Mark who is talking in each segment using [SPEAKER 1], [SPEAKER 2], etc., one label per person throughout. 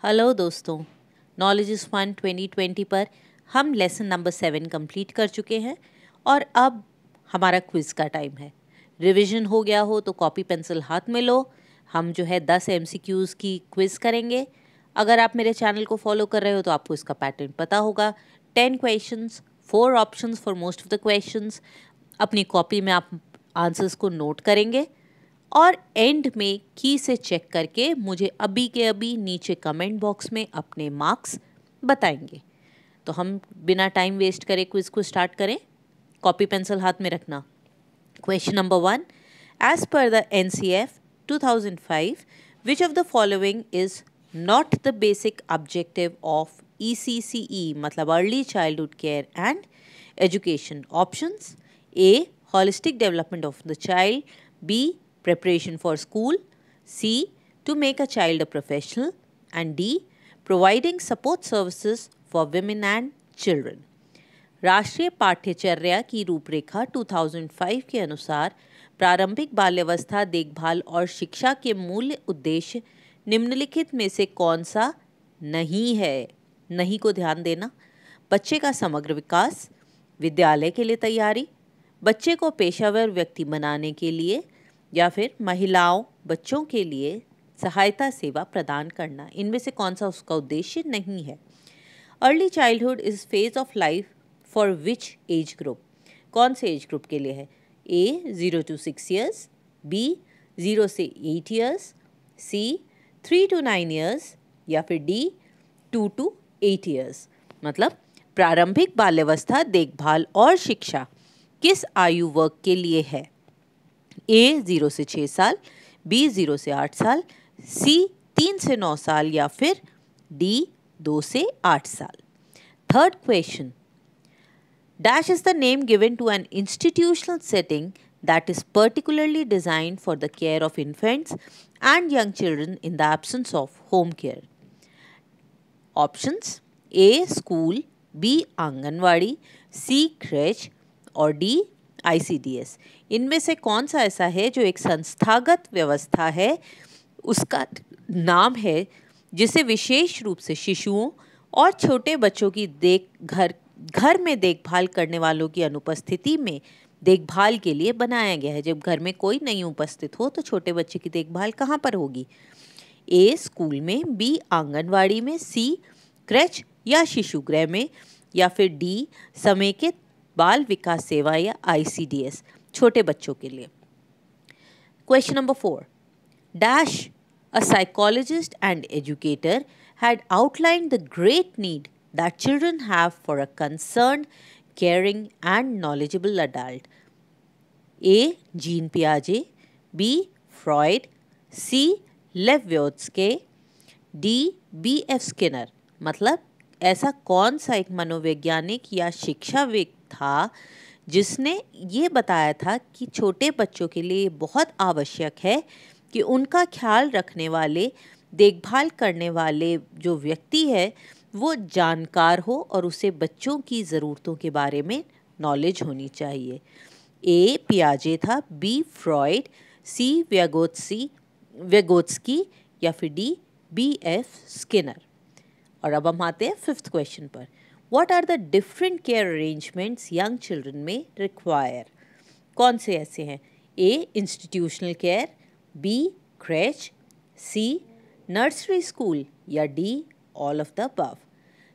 [SPEAKER 1] Hello दोस्तों, knowledge is fun 2020 पर हम लेसन नंबर 7 कंप्लीट कर चुके हैं और अब हमारा क्विज़ का टाइम है। रिवीजन हो गया हो तो कॉपी पेंसिल हाथ में लो। हम जो है 10 MCQs की क्विज़ करेंगे। अगर आप मेरे चैनल को फॉलो कर रहे हो तो आपको इसका पैटर्न पता होगा। 10 questions, 4 options for most of the questions. अपनी कॉपी में आप आंसर्स को नोट करेंगे और एंड में की से चेक करके मुझे अभी के अभी नीचे कमेंट बॉक्स में अपने मार्क्स बताएंगे। तो हम बिना टाइम वेस्ट करे क्विज को स्टार्ट करें। कॉपी पेंसिल हाथ में रखना। Question number 1, as per the NCF 2005 which of the following is not the basic objective of ECCE मतलब early childhood care and education. Options: A, holistic development of the child; B, preparation for school; C, to make a child a professional; and D, providing support services for women and children. राष्ट्रीय पाठ्यचर्या की रूपरेखा 2005 के अनुसार प्रारंभिक बाल्यावस्था देखभाल और शिक्षा के मूल उद्देश्य निम्नलिखित में से कौन सा नहीं है? नहीं को ध्यान देना। बच्चे का समग्र विकास, विद्यालय के लिए तैयारी, बच्चे को पेशेवर व्यक्ति बनाने के लिए, या फिर महिलाओं बच्चों के लिए सहायता सेवा प्रदान करना। इनमें से कौन सा उसका उद्देश्य नहीं है? Early childhood is phase of life for which age group? कौन से एज ग्रुप के लिए है? A, 0 to 6 years; B, 0 से 8 years; C, 3 to 9 years; या फिर D, 2 to 8 years। मतलब प्रारंभिक बाल्यावस्था देखभाल और शिक्षा किस आयु वर्ग के लिए है? A 0 से 6 साल, B 0 से 8 साल, C 3 से 9 साल, या फिर D 2 से 8 साल। Third question, dash is the name given to an institutional setting that is particularly designed for the care of infants and young children in the absence of home care. Options: A, school; B, anganwadi; C, crèche; और D, ICDS। इनमें से कौन सा ऐसा है जो एक संस्थागत व्यवस्था है, उसका नाम है जिसे विशेष रूप से शिशुओं और छोटे बच्चों की घर में देखभाल करने वालों की अनुपस्थिति में देखभाल के लिए बनाया गया है। जब घर में कोई नहीं उपस्थित हो तो छोटे बच्चे की देखभाल कहाँ पर होगी? A, स्कूल में; B, आंगनवाड़ी में; C, क्रेच या शिशु गृह में; या फिर D, समेकित बाल विकास सेवा या ICDS, छोटे बच्चों के लिए। Question number 4, dash a psychologist and educator had outlined the great need that children have for a concerned, caring and knowledgeable adult. A, Jean Piaget; B, Freud; C, लेव व्योत्स्के; D, B.F. स्किनर। मतलब ऐसा कौन सा एक मनोवैज्ञानिक या शिक्षाविद था जिसने ये बताया था कि छोटे बच्चों के लिए बहुत आवश्यक है कि उनका ख्याल रखने वाले, देखभाल करने वाले जो व्यक्ति है वो जानकार हो और उसे बच्चों की ज़रूरतों के बारे में नॉलेज होनी चाहिए। A, पियाजे था; B, फ्रॉइड; C, व्यगोत्स्की; या फिर D, B.F. स्किनर। और अब हम आते हैं फिफ्थ क्वेश्चन पर। What are the different care arrangements young children में रिक्वायर? कौन से ऐसे हैं? A, institutional care; B, creche; C, nursery school; या D, all of the above.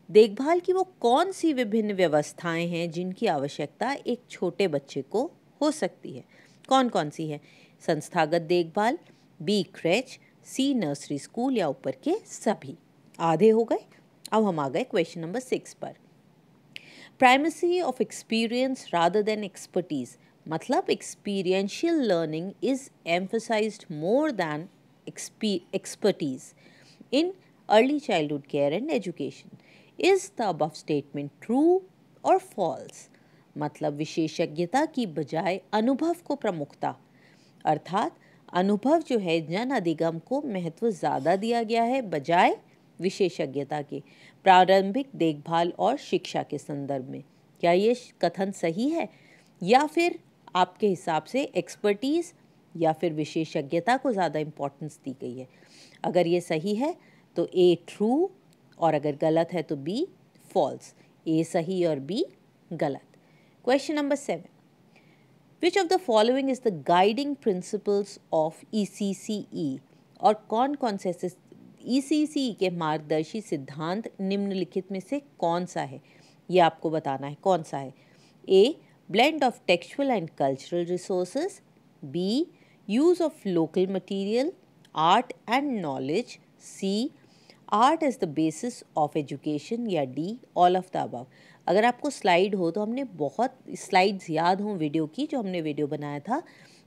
[SPEAKER 1] देखभाल की वो कौन सी विभिन्न व्यवस्थाएं हैं जिनकी आवश्यकता एक छोटे बच्चे को हो सकती है? कौन कौन सी है? संस्थागत देखभाल, B, creche; C, nursery school, या ऊपर के सभी। आधे हो गए। अब हम आ गए क्वेश्चन नंबर 6 पर। Primacy of experience rather than expertise मतलब experiential learning is emphasised more than expertise in early childhood care and education. Is the above statement true और फॉल्स? मतलब विशेषज्ञता की बजाय अनुभव को प्रमुखता, अर्थात अनुभव जो है जन अधिगम को महत्व ज़्यादा दिया गया है बजाय विशेषज्ञता के प्रारंभिक देखभाल और शिक्षा के संदर्भ में। क्या ये कथन सही है, या फिर आपके हिसाब से एक्सपर्टीज़ या फिर विशेषज्ञता को ज़्यादा इम्पोर्टेंस दी गई है? अगर ये सही है तो ए ट्रू और अगर गलत है तो बी फॉल्स। ए सही और बी गलत। Question number 7, which of the following is the guiding principles of ECCE? और कौन कौन से ऐसे ECCE के मार्गदर्शी सिद्धांत निम्नलिखित में से कौन सा है, ये आपको बताना है कौन सा है। A blend of textual and cultural resources, B use of local material, art and knowledge, C art is the basis of education, या D all of the above. अगर आपको स्लाइड हो तो हमने बहुत स्लाइड्स याद हों वीडियो की, जो हमने वीडियो बनाया था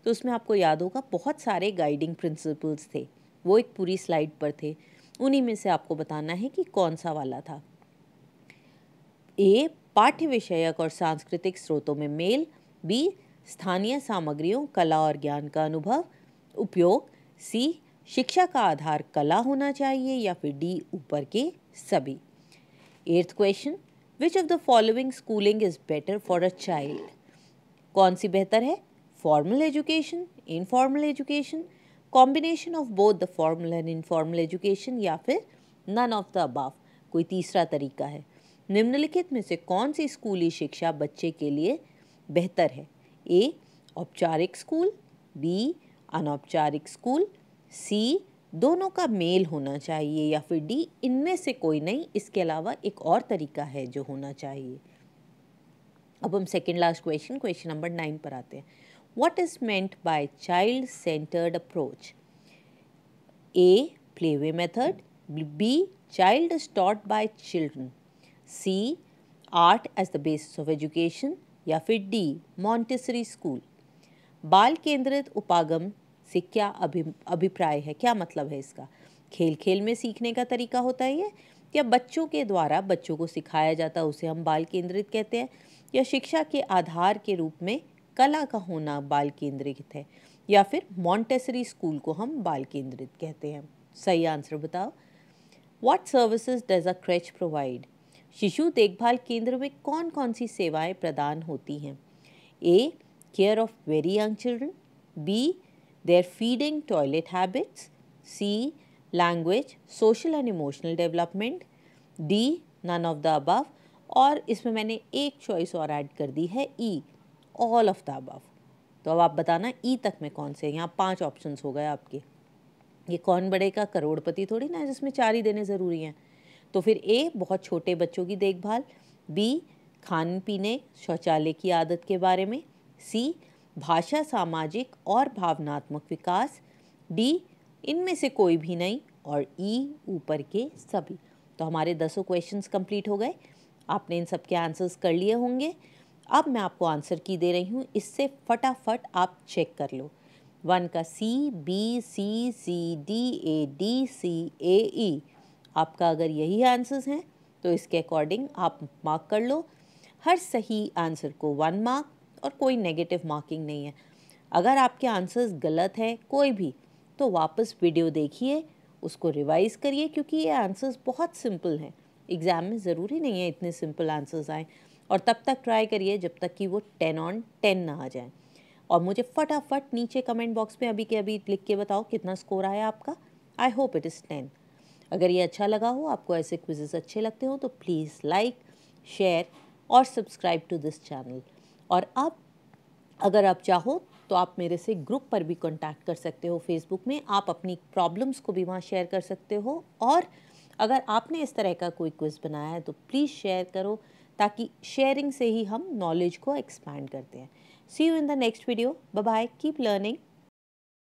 [SPEAKER 1] तो उसमें आपको याद होगा बहुत सारे गाइडिंग प्रिंसिपल्स थे, वो एक पूरी स्लाइड पर थे। उन्हीं में से आपको बताना है कि कौन सा वाला था। ए पाठ्य विषयक और सांस्कृतिक स्रोतों में मेल, बी स्थानीय सामग्रियों कला और ज्ञान का उपयोग, सी शिक्षा का आधार कला होना चाहिए, या फिर डी ऊपर के सभी। 8th question, which of the following schooling is better for a child? कौन सी बेहतर है? Formal education, informal education, combination of both the formal and informal education, या फिर नन ऑफ द अबव, कोई तीसरा तरीका है। निम्नलिखित में से कौन सी स्कूली शिक्षा बच्चे के लिए बेहतर है? ए औपचारिक स्कूल, बी अनौपचारिक स्कूल, सी दोनों का मेल होना चाहिए, या फिर डी इनमें से कोई नहीं, इसके अलावा एक और तरीका है जो होना चाहिए। अब हम second last question, question number 9 पर आते हैं। What is meant by child centred approach? A play way method, B child is taught by children, C art as the basis of education, या फिर डी मॉन्टेसरी स्कूल। बाल केंद्रित उपागम से क्या अभिप्राय है, क्या मतलब है इसका? खेल खेल में सीखने का तरीका होता है ये, या बच्चों के द्वारा बच्चों को सिखाया जाता है उसे हम बाल केंद्रित कहते हैं, या शिक्षा के आधार के रूप में कला का होना बाल केंद्रित है, या फिर मॉन्टेसरी स्कूल को हम बाल केंद्रित कहते हैं? सही आंसर बताओ। What services does a creche provide? शिशु देखभाल केंद्र में कौन कौन सी सेवाएं प्रदान होती हैं? A care of very young children, B their feeding toilet habits, C language social and emotional development, D none of the above, और इसमें मैंने एक चॉइस और ऐड कर दी है E all of the above। तो अब आप बताना E तक में कौन से, यहाँ 5 ऑप्शंस हो गए आपके। ये कौन बड़ेगा करोड़पति थोड़ी ना है जिसमें 4 ही देने ज़रूरी हैं। तो फिर A बहुत छोटे बच्चों की देखभाल, B खाने पीने शौचालय की आदत के बारे में, C भाषा सामाजिक और भावनात्मक विकास, डी इनमें से कोई भी नहीं, और ई ऊपर के सभी। तो हमारे 10 क्वेश्चंस कंप्लीट हो गए। आपने इन सब के आंसर्स कर लिए होंगे। अब मैं आपको आंसर की दे रही हूँ, इससे फटाफट आप चेक कर लो। 1 का C, B, C, C, D, A, D, C, A, E। आपका अगर यही आंसर्स हैं तो इसके अकॉर्डिंग आप मार्क कर लो। हर सही आंसर को 1 मार्क, और कोई नेगेटिव मार्किंग नहीं है। अगर आपके आंसर्स गलत है कोई भी, तो वापस वीडियो देखिए, उसको रिवाइज करिए, क्योंकि ये आंसर्स बहुत सिंपल हैं। एग्ज़ाम में ज़रूरी नहीं है इतने सिंपल आंसर्स आएँ, और तब तक ट्राई करिए जब तक कि वो 10 on 10 ना आ जाए। और मुझे फटाफट नीचे कमेंट बॉक्स में अभी के अभी लिख के बताओ कितना स्कोर आया आपका। I hope it is 10। अगर ये अच्छा लगा हो, आपको ऐसे क्विज़ेस अच्छे लगते हो, तो प्लीज़ लाइक, शेयर और सब्सक्राइब टू दिस चैनल। और अब अगर आप चाहो तो आप मेरे से ग्रुप पर भी कांटेक्ट कर सकते हो फेसबुक में। आप अपनी प्रॉब्लम्स को भी वहाँ शेयर कर सकते हो, और अगर आपने इस तरह का कोई क्विज़ बनाया है तो प्लीज़ शेयर करो, ताकि शेयरिंग से ही हम नॉलेज को एक्सपैंड करते हैं। See you in the next video. Bye bye, keep learning.